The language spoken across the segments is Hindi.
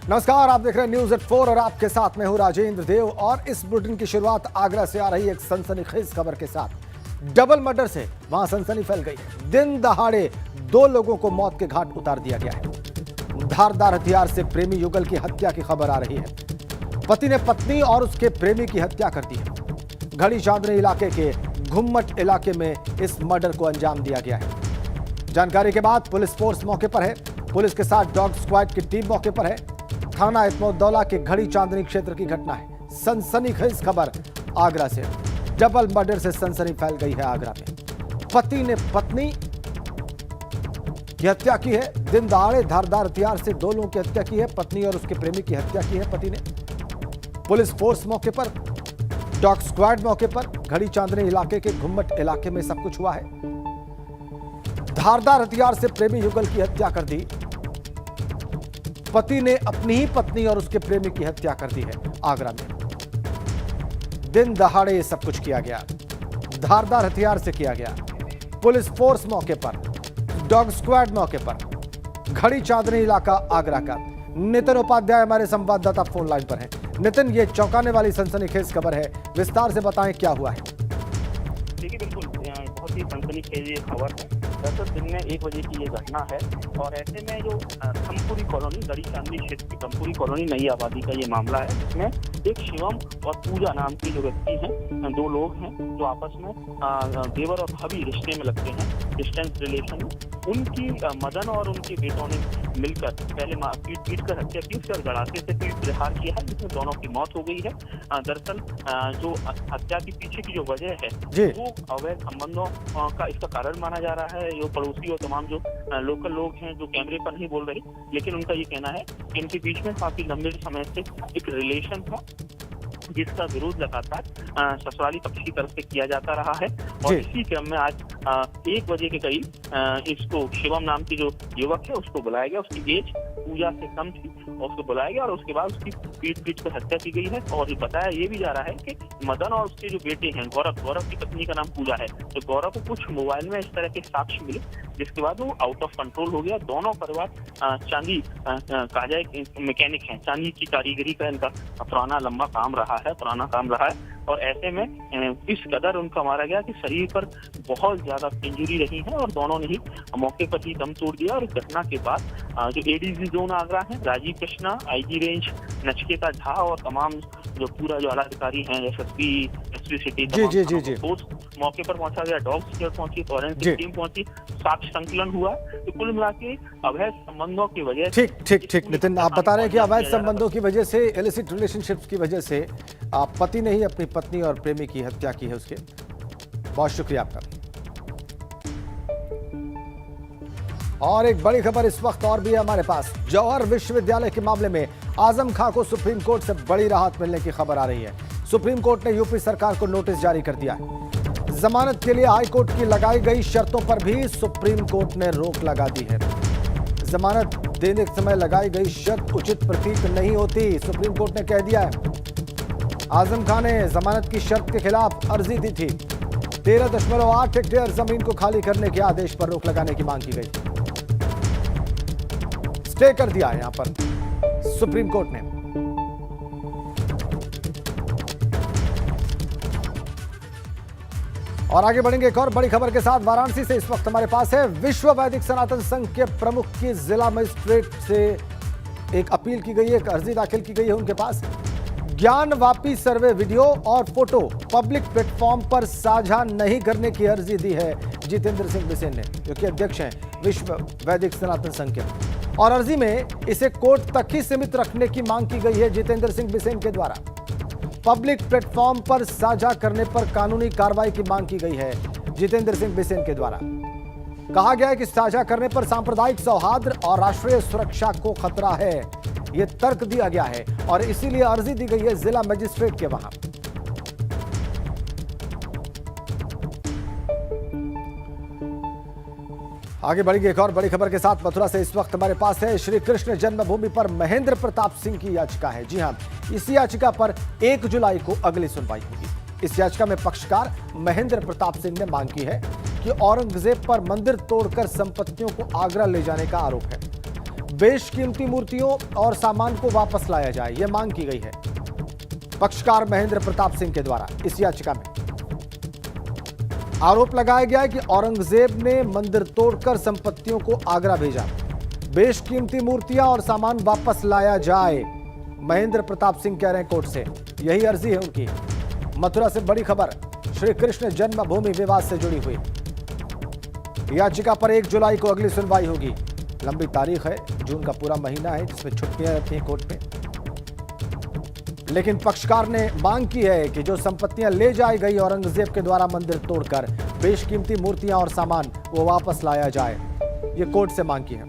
नमस्कार, आप देख रहे हैं न्यूज एट 4 और आपके साथ मैं हूं राजेंद्र देव। और इस बुलेटिन की शुरुआत आगरा से आ रही एक सनसनीखेज खबर के साथ। डबल मर्डर से वहां सनसनी फैल गई है। दिन दहाड़े 2 लोगों को मौत के घाट उतार दिया गया है। धारदार हथियार से प्रेमी युगल की हत्या की खबर आ रही है। पति ने पत्नी और उसके प्रेमी की हत्या कर दी है। घड़ी चांदनी इलाके के घुम्मट इलाके में इस मर्डर को अंजाम दिया गया है। जानकारी के बाद पुलिस फोर्स मौके पर है। पुलिस के साथ डॉग स्क्वाड की टीम मौके पर है। थाना इत्मौद्दौला के घड़ी चांदनी क्षेत्र की घटना है। सनसनीखेज खबर आगरा से। डबल मर्डर से सनसनी फैल गई है आगरा में। पति ने पत्नी की हत्या की है। दिन दहाड़े धारदार हथियार से 2 लोगों की हत्या की है। पत्नी और उसके प्रेमी की हत्या की है पति ने। पुलिस फोर्स मौके पर, डॉग स्क्वाड मौके पर। घड़ी चांदनी इलाके के घुम्मट इलाके में सब कुछ हुआ है। धारदार हथियार से प्रेमी युगल की हत्या कर दी। पति ने अपनी ही पत्नी और उसके प्रेमी की हत्या कर दी है आगरा में। दिन दहाड़े ये सब कुछ किया गया, धारदार हथियार से किया गया। पुलिस फोर्स मौके पर, डॉग स्क्वाड मौके पर। घड़ी चांदनी इलाका आगरा का। नितिन उपाध्याय हमारे संवाददाता फोन लाइन पर हैं। नितिन, ये चौंकाने वाली सनसनीखेज खबर है, विस्तार से बताएं क्या हुआ है। देखिए, बिल्कुल बहुत ही सनसनीखेज ये खबर है। दरअसल दिन में 1 बजे की ये घटना है और ऐसे में जो खमपुरी कॉलोनी, गड़ी चांदनी क्षेत्र की खमपुरी कॉलोनी नई आबादी का ये मामला है, जिसमें एक शिवम और पूजा नाम की जो व्यक्ति हैं, 2 लोग हैं जो आपस में देवर और भाभी रिश्ते में लगते हैं, डिस्टेंस रिलेशन में। उनकी मदन और उनके बेटों ने मिलकर पहले पीट कर हत्या की, उसके गड़ाके से पीट प्रहार किया है, जिसमें दोनों की मौत हो गई है। दरअसल जो हत्या के पीछे की जो वजह है वो अवैध संबंधों का इसका कारण माना जा रहा है। जो पड़ोसी और तमाम जो लोकल लोग हैं जो कैमरे पर नहीं बोल रहे, लेकिन उनका ये कहना है कि इनके बीच में काफी लंबे समय से एक रिलेशन था, जिसका विरोध लगातार ससुराली पक्ष की तरफ से किया जाता रहा है। और इसी क्रम में आज 1 बजे के करीब इसको शिवम नाम की जो युवक है उसको बुलाया गया। उसकी एज पूजा से कम थी और उसको बुलाया गया और उसके बाद उसकी पीट कर हत्या की गई है। और बताया ये भी जा रहा है कि मदन और उसके जो बेटे हैं गौरव की पत्नी का नाम पूजा है, तो गौरव को कुछ मोबाइल में इस तरह के साक्ष्य मिले, जिसके बाद वो आउट ऑफ कंट्रोल हो गया। दोनों परिवार चांदी काजा मैकेनिक हैं, चांदी की कारीगरी का इनका पुराना लंबा काम रहा है। और ऐसे में इस कदर उनका मारा गया कि शरीर पर बहुत ज्यादा इंजरी रही है और दोनों ने ही मौके पर ही दम तोड़ दिया। और इस घटना के बाद जो एडीजी जोन आगरा है, राजीव कृष्णा, आईजी रेंज नचिकेता झा और तमाम जो पूरा जो आला अधिकारी हैं, एसएसपी, एसपी सिटी, मौके पर पहुंचा गया। डॉग स्क्वाड पहुंची, फॉरेंसिक टीम पहुंची, साक्ष्य संकलन हुआ। तो कुल मिला के अवैध संबंधों की वजह से ठीक नितिन, आप बता रहे हैं कि अवैध संबंधों की वजह से, इलिसिट रिलेशनशिप्स की वजह से पति ने ही अपनी पत्नी और प्रेमी की हत्या की है उसके। बहुत शुक्रिया आपका। और एक बड़ी खबर इस वक्त और भी है हमारे पास। जौहर विश्वविद्यालय के मामले में आजम खां को सुप्रीम कोर्ट से बड़ी राहत मिलने की खबर आ रही है। सुप्रीम कोर्ट ने यूपी सरकार को नोटिस जारी कर दिया है। जमानत के लिए हाई कोर्ट की लगाई गई शर्तों पर भी सुप्रीम कोर्ट ने रोक लगा दी है। जमानत देने के समय लगाई गई शर्त उचित प्रतीत नहीं होती, सुप्रीम कोर्ट ने कह दिया है। आजम खान ने जमानत की शर्त के खिलाफ अर्जी दी थी। 13.8 हेक्टेयर जमीन को खाली करने के आदेश पर रोक लगाने की मांग की गई। स्टे कर दिया है यहां पर सुप्रीम कोर्ट ने। और आगे बढ़ेंगे एक और बड़ी खबर के साथ। वाराणसी से इस वक्त हमारे पास है विश्व वैदिक सनातन संघ के प्रमुख की जिला मजिस्ट्रेट से एक अपील की गई है, एक अर्जी दाखिल की गई है उनके पास। ज्ञानवापी सर्वे वीडियो और फोटो पब्लिक प्लेटफॉर्म पर साझा नहीं करने की अर्जी दी है जितेंद्र सिंह बिसेन ने, जो कि अध्यक्ष हैं विश्व वैदिक सनातन संघ के। और अर्जी में इसे कोर्ट तक ही सीमित रखने की मांग की गई है जितेंद्र सिंह बिसेन के द्वारा। पब्लिक प्लेटफॉर्म पर साझा करने पर कानूनी कार्रवाई की मांग की गई है जितेंद्र सिंह बिसेन के द्वारा। कहा गया है कि साझा करने पर सांप्रदायिक सौहार्द और राष्ट्रीय सुरक्षा को खतरा है, यह तर्क दिया गया है और इसीलिए अर्जी दी गई है जिला मजिस्ट्रेट के वहां। आगे बढ़ेंगे एक और बड़ी खबर के साथ। मथुरा से इस वक्त हमारे पास है श्री कृष्ण जन्मभूमि पर महेंद्र प्रताप सिंह की याचिका है। जी हां, इस याचिका पर 1 जुलाई को अगली सुनवाई होगी। इस याचिका में पक्षकार महेंद्र प्रताप सिंह ने मांग की है कि औरंगजेब पर मंदिर तोड़कर संपत्तियों को आगरा ले जाने का आरोप है। बेशकीमती मूर्तियों और सामान को वापस लाया जाए, यह मांग की गई है पक्षकार महेंद्र प्रताप सिंह के द्वारा। इस याचिका में आरोप लगाया गया है कि औरंगजेब ने मंदिर तोड़कर संपत्तियों को आगरा भेजा, बेशकीमती मूर्तियां और सामान वापस लाया जाए। महेंद्र प्रताप सिंह कह रहे हैं कोर्ट से, यही अर्जी है उनकी। मथुरा से बड़ी खबर, श्री कृष्ण जन्मभूमि विवाद से जुड़ी हुई याचिका पर 1 जुलाई को अगली सुनवाई होगी। लंबी तारीख है, जून का पूरा महीना है जिसमें छुट्टियां रहती हैं कोर्ट में। लेकिन पक्षकार ने मांग की है कि जो संपत्तियां ले जाई गई औरंगजेब के द्वारा मंदिर तोड़कर, बेशकीमती मूर्तियां और सामान वो वापस लाया जाए, ये कोर्ट से मांग की है।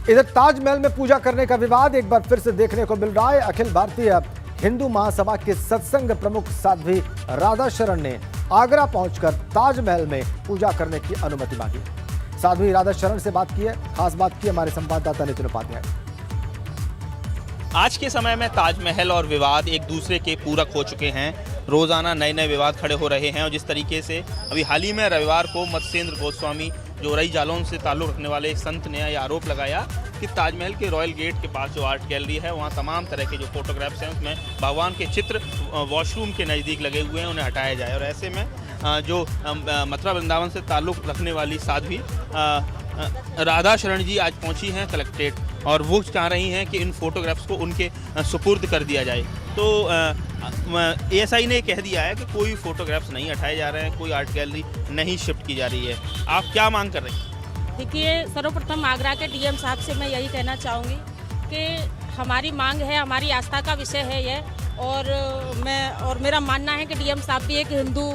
इधर ताजमहल में पूजा करने का विवाद एक बार फिर से देखने को मिल रहा है। अखिल भारतीय हिंदू महासभा के सत्संग प्रमुख साध्वी राधा शरण ने आगरा पहुंचकर ताजमहल में पूजा करने की अनुमति मांगी। साध्वी राधा शरण से बात की है, खास बात की हमारे संवाददाता नितिन उपाध्याय। आज के समय में ताजमहल और विवाद एक दूसरे के पूरक हो चुके हैं। रोजाना नए नए विवाद खड़े हो रहे हैं और जिस तरीके से अभी हाल ही में रविवार को मत्स्येंद्र गोस्वामी जो रई जालौन से ताल्लुक रखने वाले एक संत ने यह आरोप लगाया कि ताजमहल के रॉयल गेट के पास जो आर्ट गैलरी है वहाँ तमाम तरह के जो फोटोग्राफ्स हैं उसमें भगवान के चित्र वॉशरूम के नज़दीक लगे हुए हैं, उन्हें हटाया जाए। और ऐसे में जो मथुरा वृंदावन से ताल्लुक़ रखने वाली साध्वी राधा शरण जी आज पहुंची हैं कलेक्ट्रेट और वो चाह रही हैं कि इन फोटोग्राफ्स को उनके सुपुर्द कर दिया जाए। तो एएसआई ने कह दिया है कि कोई फोटोग्राफ्स नहीं हटाए जा रहे हैं, कोई आर्ट गैलरी नहीं शिफ्ट की जा रही है। आप क्या मांग कर रही हैं? देखिए, सर्वप्रथम आगरा के डीएम साहब से मैं यही कहना चाहूँगी कि हमारी मांग है, हमारी आस्था का विषय है यह, और मेरा मानना है कि डीएम साहब भी एक हिंदू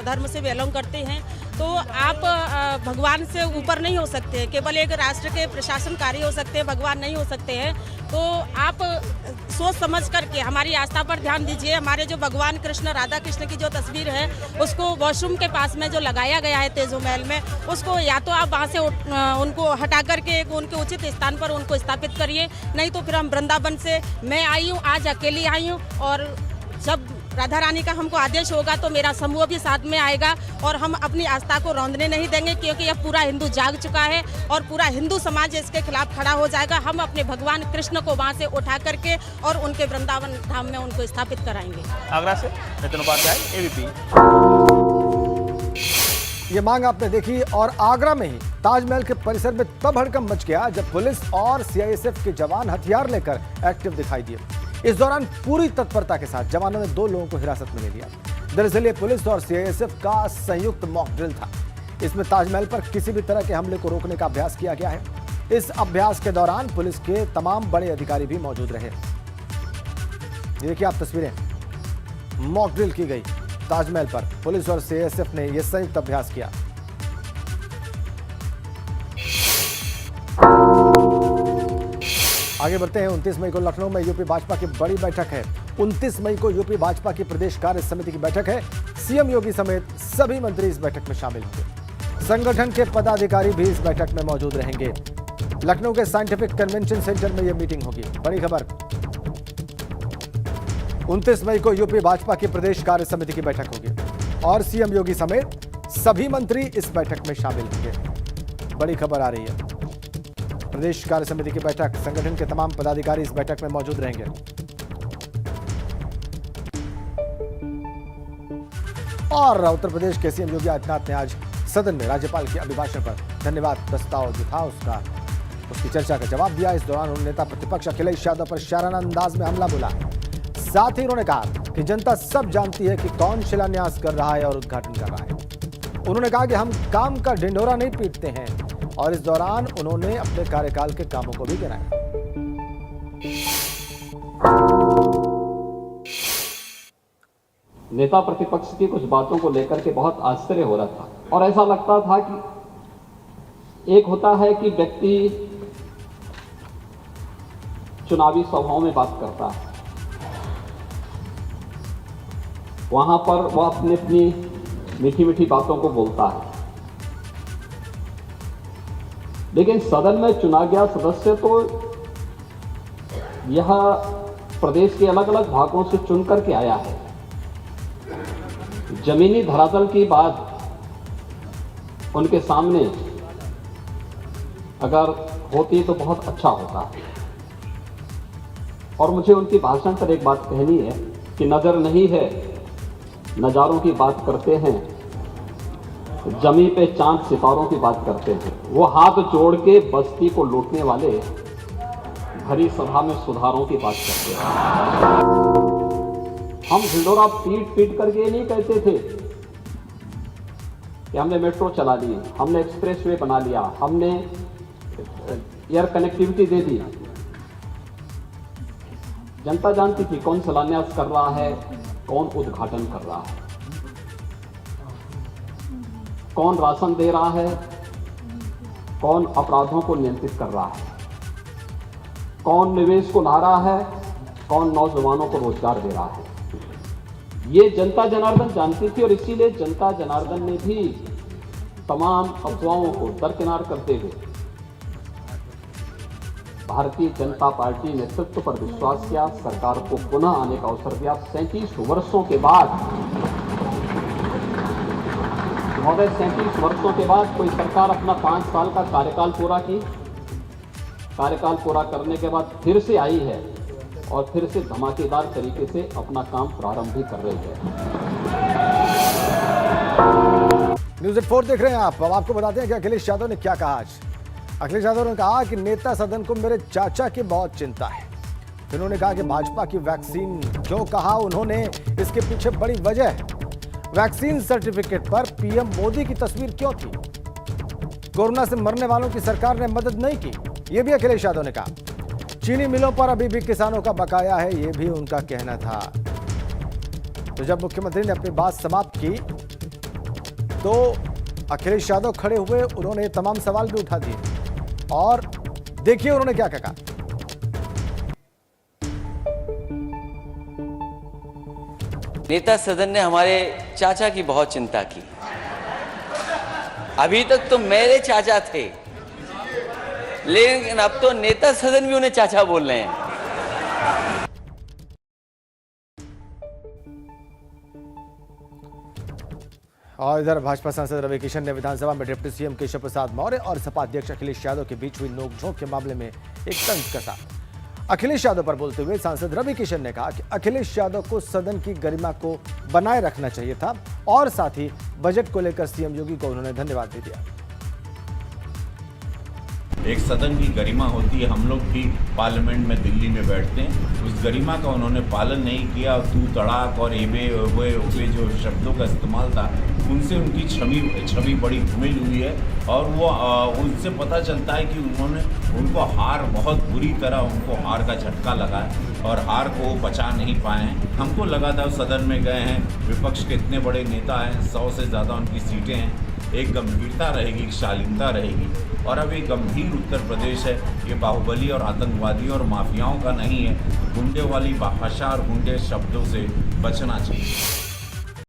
धर्म से बिलोंग करते हैं। तो आप भगवान से ऊपर नहीं हो सकते, केवल एक राष्ट्र के प्रशासनकारी हो सकते हैं, भगवान नहीं हो सकते हैं। तो आप सोच समझ करके हमारी आस्था पर ध्यान दीजिए। हमारे जो भगवान कृष्ण, राधा कृष्ण की जो तस्वीर है उसको वॉशरूम के पास में जो लगाया गया है तेजो महल में, उसको या तो आप वहाँ से उनको हटा करके उनके उचित स्थान पर उनको स्थापित करिए, नहीं तो फिर हम वृंदावन से, मैं आई हूँ, आज अकेली आई हूँ, और जब राधा रानी का हमको आदेश होगा तो मेरा समूह भी साथ में आएगा और हम अपनी आस्था को रौंदने नहीं देंगे, क्योंकि यह पूरा हिंदू जाग चुका है और पूरा हिंदू समाज इसके खिलाफ खड़ा हो जाएगा। हम अपने भगवान कृष्ण को वहाँ से उठा करके और उनके वृंदावन धाम में उनको स्थापित कराएंगे। आगरा से नितिन उपाध्याय, एबीपी। ये मांग आपने देखी। और आगरा में ही ताजमहल के परिसर में तब हड़कंप मच गया जब पुलिस और सीआईएसएफ के जवान हथियार लेकर एक्टिव दिखाई दिए। इस दौरान पूरी तत्परता के साथ जवानों ने 2 लोगों को हिरासत में ले लिया। दरअसल ये पुलिस और सीआईएसएफ का संयुक्त मॉक ड्रिल था। इसमें ताजमहल पर किसी भी तरह के हमले को रोकने का अभ्यास किया गया है। इस अभ्यास के दौरान पुलिस के तमाम बड़े अधिकारी भी मौजूद रहे। देखिए आप तस्वीरें, मॉक ड्रिल की गई ताजमहल पर। पुलिस और सीआईएसएफ ने यह संयुक्त अभ्यास किया। आगे बढ़ते हैं। 29 मई को लखनऊ में यूपी भाजपा की बड़ी बैठक है। 29 मई को यूपी भाजपा की प्रदेश कार्य समिति की बैठक है। सीएम योगी समेत सभी मंत्री इस बैठक में शामिल होंगे। संगठन के पदाधिकारी भी इस बैठक में मौजूद रहेंगे। लखनऊ के साइंटिफिक कन्वेंशन सेंटर में यह मीटिंग होगी। बड़ी खबर, 29 मई को यूपी भाजपा की प्रदेश कार्य समिति की बैठक होगी और सीएम योगी समेत सभी मंत्री इस बैठक में शामिल होंगे। बड़ी खबर आ रही है। प्रदेश कार्य समिति की बैठक, संगठन के तमाम पदाधिकारी इस बैठक में मौजूद रहेंगे। और उत्तर प्रदेश के सीएम योगी आदित्यनाथ ने आज सदन में राज्यपाल के अभिभाषण पर धन्यवाद प्रस्ताव जो था उसकी चर्चा का जवाब दिया। इस दौरान उन्होंने नेता प्रतिपक्ष अखिलेश यादव पर शाराना अंदाज में हमला बोला। साथ ही उन्होंने कहा कि जनता सब जानती है कि कौन शिलान्यास कर रहा है और उद्घाटन कर रहा है। उन्होंने कहा कि हम काम का ढिंढोरा नहीं पीटते हैं। और इस दौरान उन्होंने अपने कार्यकाल के कामों को भी गिनाया। नेता प्रतिपक्ष की कुछ बातों को लेकर के बहुत आश्चर्य हो रहा था और ऐसा लगता था कि एक होता है कि व्यक्ति चुनावी सभाओं में बात करता है, वहां पर वह अपनी मीठी मीठी बातों को बोलता है, लेकिन सदन में चुना गया सदस्य तो यह प्रदेश के अलग अलग भागों से चुन करके आया है। जमीनी धरातल की बात उनके सामने अगर होती तो बहुत अच्छा होता। और मुझे उनकी भाषण पर एक बात कहनी है कि नज़र नहीं है, नज़ारों की बात करते हैं, जमी पे चांद सितारों की बात करते हैं। वो हाथ जोड़ के बस्ती को लूटने वाले भरी सभा में सुधारों की बात करते हैं। हम ढिंढोरा पीट पीट करके ये नहीं कहते थे कि हमने मेट्रो चला ली, हमने एक्सप्रेसवे बना लिया, हमने एयर कनेक्टिविटी दे दी। जनता जानती थी कौन शिलान्यास कर रहा है, कौन उद्घाटन कर रहा है, कौन राशन दे रहा है, कौन अपराधों को नियंत्रित कर रहा है, कौन निवेश को ला रहा है, कौन नौजवानों को रोजगार दे रहा है। ये जनता जनार्दन जानती थी और इसीलिए जनता जनार्दन ने भी तमाम अफवाहों को दरकिनार करते हुए भारतीय जनता पार्टी नेतृत्व पर विश्वास किया, सरकार को पुनः आने का अवसर दिया। 37 वर्षों के बाद, महोदय 37 वर्षों के बाद कोई सरकार अपना 5 साल का कार्यकाल पूरा की, कार्यकाल पूरा करने के बाद फिर से आई है और फिर से धमाकेदार तरीके से अपना काम प्रारंभ भी कर रही है। न्यूज़ 4 देख रहे हैं आप। अब आपको बताते हैं कि अखिलेश यादव ने क्या कहा आज। अखिलेश यादव ने कहा कि नेता सदन को मेरे चाचा की बहुत चिंता है। फिर उन्होंने कहा कि भाजपा की वैक्सीन क्यों कहा उन्होंने, इसके पीछे बड़ी वजह है। वैक्सीन सर्टिफिकेट पर पीएम मोदी की तस्वीर क्यों थी? कोरोना से मरने वालों की सरकार ने मदद नहीं की, यह भी अखिलेश यादव ने कहा। चीनी मिलों पर अभी भी किसानों का बकाया है, यह भी उनका कहना था। तो जब मुख्यमंत्री ने अपनी बात समाप्त की तो अखिलेश यादव खड़े हुए, उन्होंने तमाम सवाल भी उठा दिए और देखिए उन्होंने क्या कहा। नेता सदन ने हमारे चाचा की बहुत चिंता की। अभी तक तो मेरे चाचा थे, लेकिन अब तो नेता सदन भी उन्हें चाचा बोल रहे हैं। और इधर भाजपा सांसद रवि किशन ने विधानसभा में डिप्टी सीएम केशव प्रसाद मौर्य और सपा अध्यक्ष अखिलेश यादव के बीच हुई नोकझोंक के मामले में एक तंज कसा। अखिलेश यादव पर बोलते हुए सांसद रवि किशन ने कहा कि अखिलेश यादव को सदन की गरिमा को बनाए रखना चाहिए था और साथ ही बजट को लेकर सीएम योगी को उन्होंने धन्यवाद भी दिया। एक सदन की गरिमा होती है, हम लोग भी पार्लियामेंट में दिल्ली में बैठते हैं, उस गरिमा का उन्होंने पालन नहीं किया। तू तड़ाक और एबे ओबे जो शब्दों का इस्तेमाल था, उनसे उनकी छवि बड़ी धूमिल हुई है और वो उनसे पता चलता है कि उनको हार बहुत बुरी तरह उनको हार का झटका लगा है और हार को बचा नहीं पाए हैं। हमको लगा था सदन में गए हैं, विपक्ष के इतने बड़े नेता हैं, 100 से ज़्यादा उनकी सीटें हैं, एक गंभीरता रहेगी, एक शालीनता रहेगी। और अब एक गंभीर उत्तर प्रदेश है, ये बाहुबली और आतंकवादियों और माफियाओं का नहीं है। गुंडे वाली भाषा और गुंडे शब्दों से बचना चाहिए।